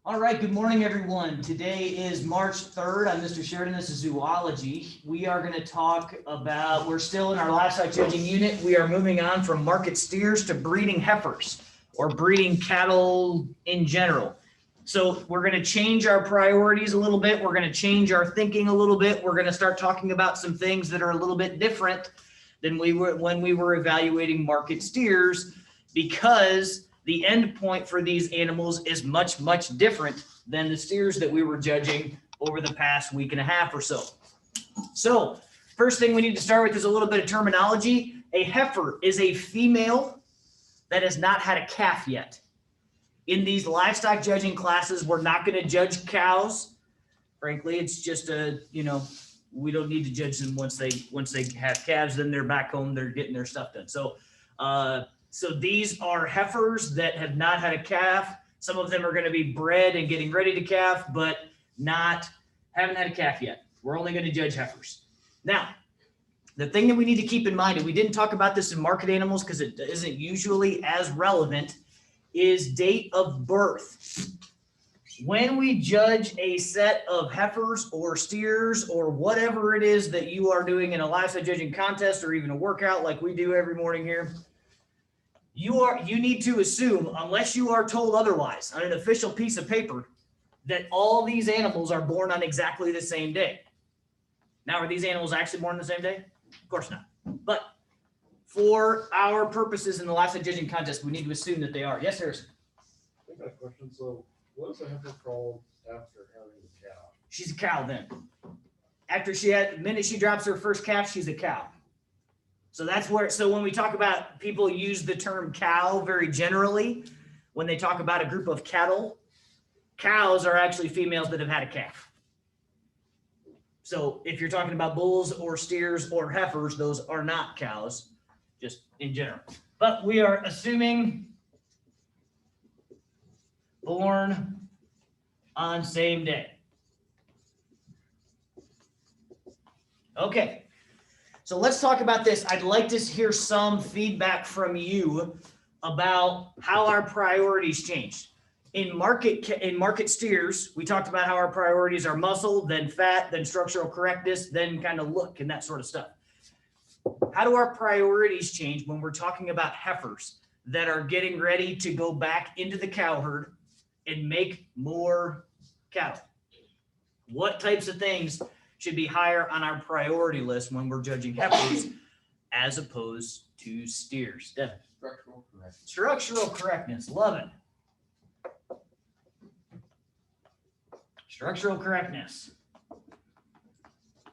All right, good morning, everyone. Today is March 3rd. I'm Mr. Sheridan. This is Zoology. We are going to talk about, we're still in our livestock judging unit. We are moving on from market steers to breeding heifers or breeding cattle in general. So we're going to change our priorities a little bit. We're going to change our thinking a little bit. We're going to start talking about some things that are a little bit different than we were when we were evaluating market steers, because the end point for these animals is much, much different than the steers that we were judging over the past week and a half or so. So first thing we need to start with is a little bit of terminology. A heifer is a female that has not had a calf yet. In these livestock judging classes, we're not going to judge cows. Frankly, it's just we don't need to judge them once they have calves. Then they're back home, they're getting their stuff done. So these are heifers that have not had a calf. Some of them are going to be bred and getting ready to calf, but haven't had a calf yet. We're only going to judge heifers. Now, the thing that we need to keep in mind, and we didn't talk about this in market animals because it isn't usually as relevant, is date of birth. When we judge a set of heifers or steers or whatever it is that you are doing in a livestock judging contest or even a workout like we do every morning here, you need to assume, unless you are told otherwise on an official piece of paper, that all these animals are born on exactly the same day. Now, are these animals actually born on the same day? Of course not. But for our purposes in the livestock judging contest, we need to assume that they are. Yes, Harrison? I got a question. So what is a heifer called after having a cow? She's a cow then. The minute she drops her first calf, she's a cow. So when we talk about, people use the term cow very generally when they talk about a group of cattle. Cows are actually females that have had a calf. So if you're talking about bulls or steers or heifers, those are not cows, just in general. But we are assuming born on same day. Okay. So let's talk about this. I'd like to hear some feedback from you about how our priorities changed. In market steers, we talked about how our priorities are muscle, then fat, then structural correctness, then kind of look and that sort of stuff. How do our priorities change when we're talking about heifers that are getting ready to go back into the cow herd and make more cattle? What types of things should be higher on our priority list when we're judging heifers as opposed to steers? Devin. Structural correctness. Structural correctness. Love it. Structural correctness.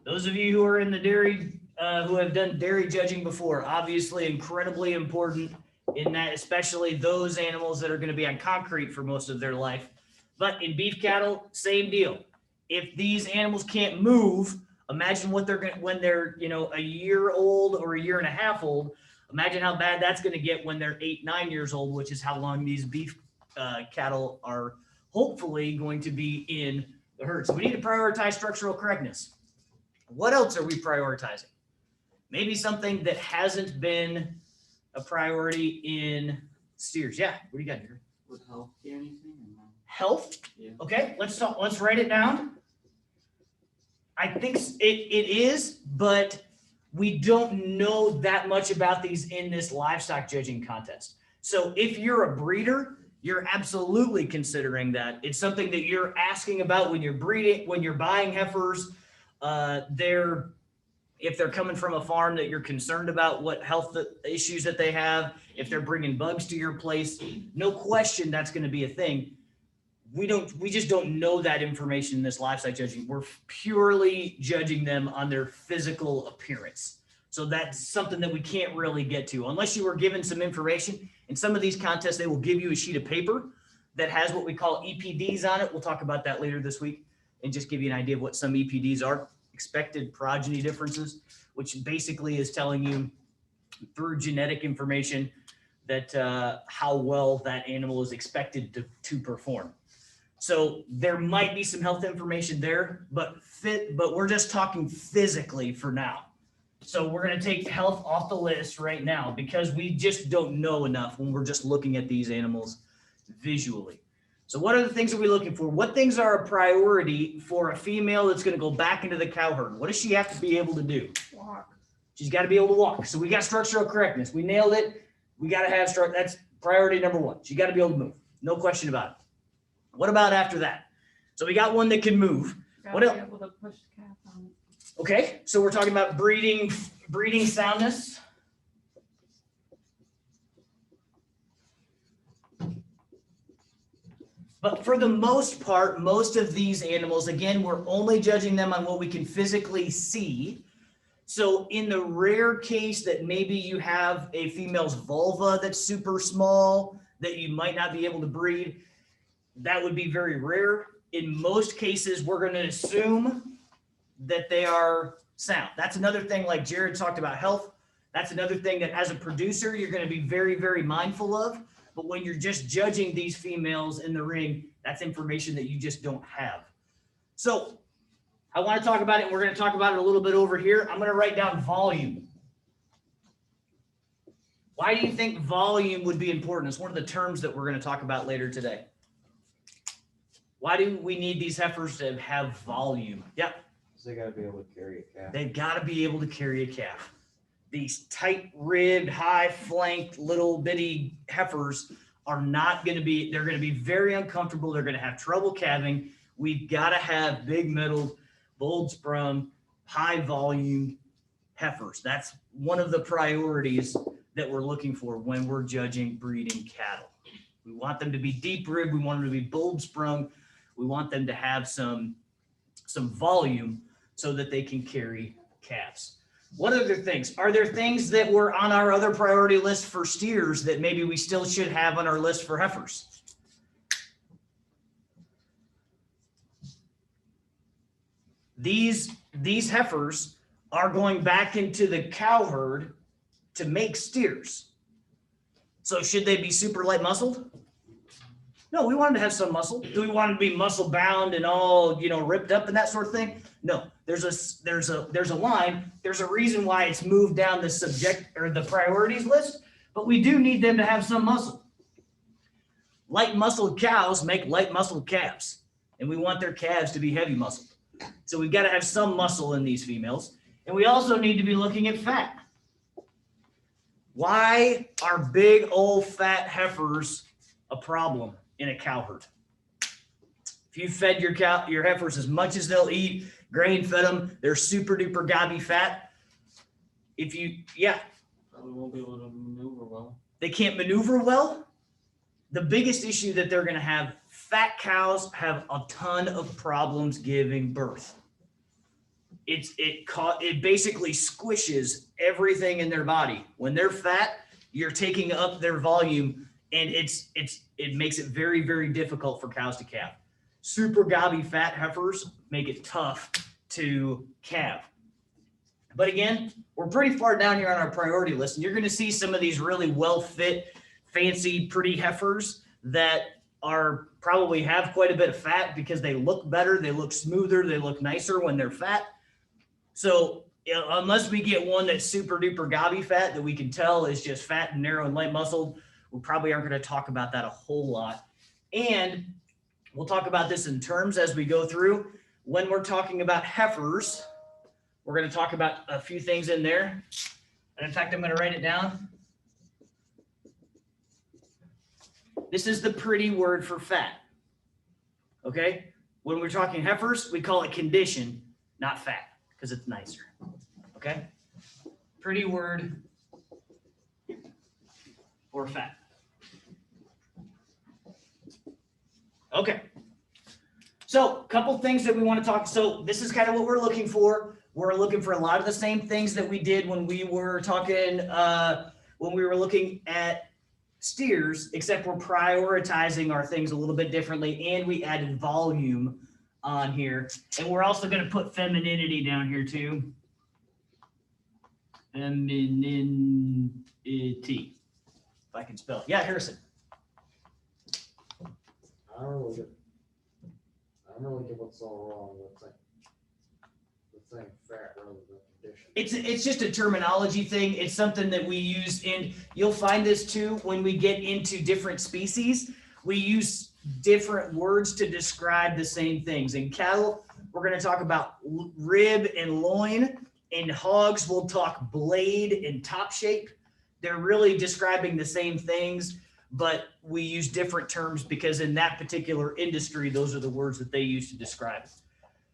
Those of you who are in the dairy, who have done dairy judging before, obviously incredibly important in that, especially those animals that are going to be on concrete for most of their life. But in beef cattle, same deal. If these animals can't move, imagine what they're going to, when they're, a year old or a year and a half old. Imagine how bad that's going to get when they're 8, 9 years old, which is how long these beef cattle are hopefully going to be in the herd. So we need to prioritize structural correctness. What else are we prioritizing? Maybe something that hasn't been a priority in steers. Yeah, what do you got here? Would health be anything? Health? Yeah. Okay, let's write it down. I think it is, but we don't know that much about these in this livestock judging contest. So if you're a breeder, you're absolutely considering that. It's something that you're asking about when you're breeding, when you're buying heifers. If they're coming from a farm that you're concerned about what health issues that they have, if they're bringing bugs to your place, no question that's going to be a thing. We just don't know that information in this livestock judging. We're purely judging them on their physical appearance. So that's something that we can't really get to unless you were given some information. In some of these contests, they will give you a sheet of paper that has what we call EPDs on it. We'll talk about that later this week and just give you an idea of what some EPDs are, expected progeny differences, which basically is telling you through genetic information that how well that animal is expected to perform. So there might be some health information there, but we're just talking physically for now. So we're going to take health off the list right now because we just don't know enough when we're just looking at these animals visually. So what are the things that we're looking for? What things are a priority for a female that's going to go back into the cow herd? What does she have to be able to do? Walk. She's got to be able to walk. So we got structural correctness. We nailed it. We got to have that's priority number one. She got to be able to move. No question about it. What about after that? So we got one that can move. What Gotta else? be able to push the calf on it. Okay, so we're talking about breeding soundness. But for the most part, most of these animals, again, we're only judging them on what we can physically see. So in the rare case that maybe you have a female's vulva that's super small, that you might not be able to breed, that would be very rare. In most cases, we're going to assume that they are sound. That's another thing, like Jared talked about health. That's another thing that as a producer, you're going to be very, very mindful of. But when you're just judging these females in the ring, that's information that you just don't have. So I want to talk about it. And we're going to talk about it a little bit over here. I'm going to write down volume. Why do you think volume would be important? It's one of the terms that we're going to talk about later today. Why do we need these heifers to have volume? Yep. They gotta be able to carry a calf. They've got to be able to carry a calf. These tight-ribbed, high-flanked, little bitty heifers are not going to be, they're going to be very uncomfortable. They're going to have trouble calving. We've got to have big-middled, bold-sprung, high-volume heifers. That's one of the priorities that we're looking for when we're judging breeding cattle. We want them to be deep-ribbed. We want them to be bold-sprung. We want them to have some volume so that they can carry calves. What other things? Are there things that were on our other priority list for steers that maybe we still should have on our list for heifers? These heifers are going back into the cow herd to make steers. So should they be super light muscled? No, we want them to have some muscle. Do we want them to be muscle bound and all, ripped up and that sort of thing? No, there's a line. There's a reason why it's moved down the subject or the priorities list, but we do need them to have some muscle. Light muscled cows make light muscled calves, and we want their calves to be heavy muscled. So we've got to have some muscle in these females. And we also need to be looking at fat. Why are big old fat heifers a problem in a cow herd? If you fed your heifers as much as they'll eat, grain fed them, they're super duper gobby fat. Probably won't be able to maneuver well. They can't maneuver well. The biggest issue that they're going to have, fat cows have a ton of problems giving birth. It basically squishes everything in their body. When they're fat, you're taking up their volume, and it makes it very, very difficult for cows to calve. Super gobby fat heifers make it tough to calve. But again, we're pretty far down here on our priority list, and you're going to see some of these really well-fit, fancy, pretty heifers that are probably have quite a bit of fat because they look better, they look smoother, they look nicer when they're fat. So unless we get one that's super duper gobby fat that we can tell is just fat and narrow and light muscled, we probably aren't going to talk about that a whole lot. And we'll talk about this in terms as we go through. When we're talking about heifers, we're going to talk about a few things in there. And in fact, I'm going to write it down. This is the pretty word for fat. Okay? When we're talking heifers, we call it condition, not fat, because it's nicer. Okay? Pretty word for fat. Okay. So a couple things that we want to talk. So this is kind of what we're looking for. We're looking for a lot of the same things that we did when we were talking, when we were looking at steers, except we're prioritizing our things a little bit differently, and we added volume on here. And we're also going to put femininity down here too. Femininity, if I can spell. Yeah, Harrison. I don't really get what's all wrong with saying fat rather than condition. It's just a terminology thing. It's something that we use, and you'll find this too when we get into different species. We use different words to describe the same things. In cattle, we're going to talk about rib and loin. In hogs, we'll talk blade and top shape. They're really describing the same things, but we use different terms because in that particular industry, those are the words that they use to describe it.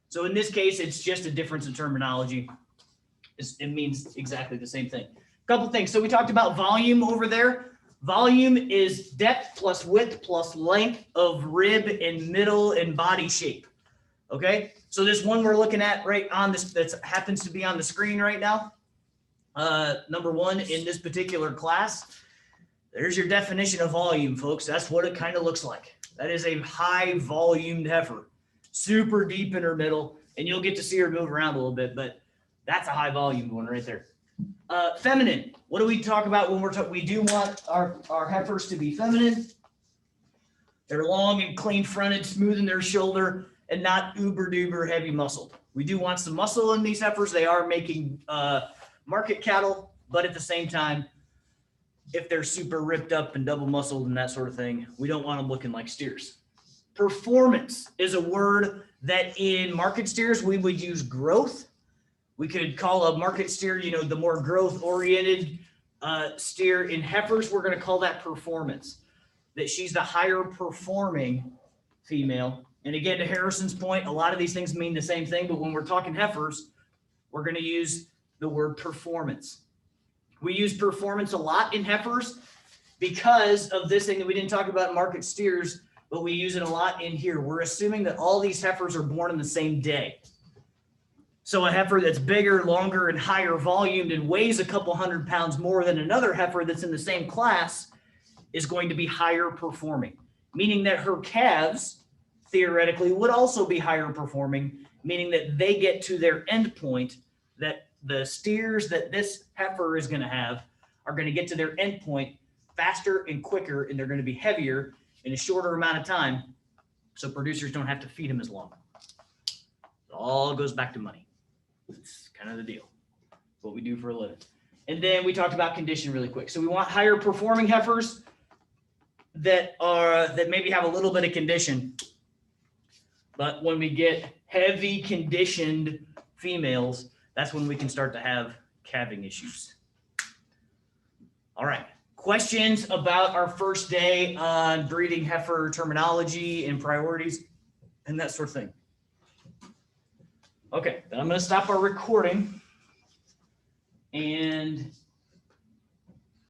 So in this case, it's just a difference in terminology. It means exactly the same thing. A couple things. So we talked about volume over there. Volume is depth plus width plus length of rib and middle and body shape. Okay. So this one we're looking at right on this, that happens to be on the screen right now. Number one in this particular class, there's your definition of volume, folks. That's what it kind of looks like. That is a high volumed heifer, super deep in her middle, and you'll get to see her move around a little bit, but that's a high volume one right there. Feminine. What do we talk about when we're talking? We do want our heifers to be feminine. They're long and clean fronted, smooth in their shoulder, and not uber duper heavy muscled. We do want some muscle in these heifers. They are making market cattle, but at the same time, if they're super ripped up and double muscled and that sort of thing, we don't want them looking like steers. Performance is a word that in market steers, we would use growth. We could call a market steer, you know, the more growth oriented steer. In heifers, we're going to call that performance, that she's the higher performing female. And again, to Harrison's point, a lot of these things mean the same thing, but when we're talking heifers, we're going to use the word performance. We use performance a lot in heifers because of this thing that we didn't talk about in market steers, but we use it a lot in here. We're assuming that all these heifers are born in the same day. So a heifer that's bigger, longer, and higher volumed and weighs a couple 100 pounds more than another heifer that's in the same class is going to be higher performing, meaning that her calves theoretically would also be higher performing, meaning that they get to their end point, that the steers that this heifer is going to have are going to get to their end point faster and quicker, and they're going to be heavier in a shorter amount of time, so producers don't have to feed them as long. It all goes back to money. It's kind of the deal. It's what we do for a living. And then we talked about condition really quick. So we want higher performing heifers that maybe have a little bit of condition. But when we get heavy conditioned females, that's when we can start to have calving issues. All right. Questions about our first day on breeding heifer terminology and priorities and that sort of thing? Okay, then I'm going to stop our recording and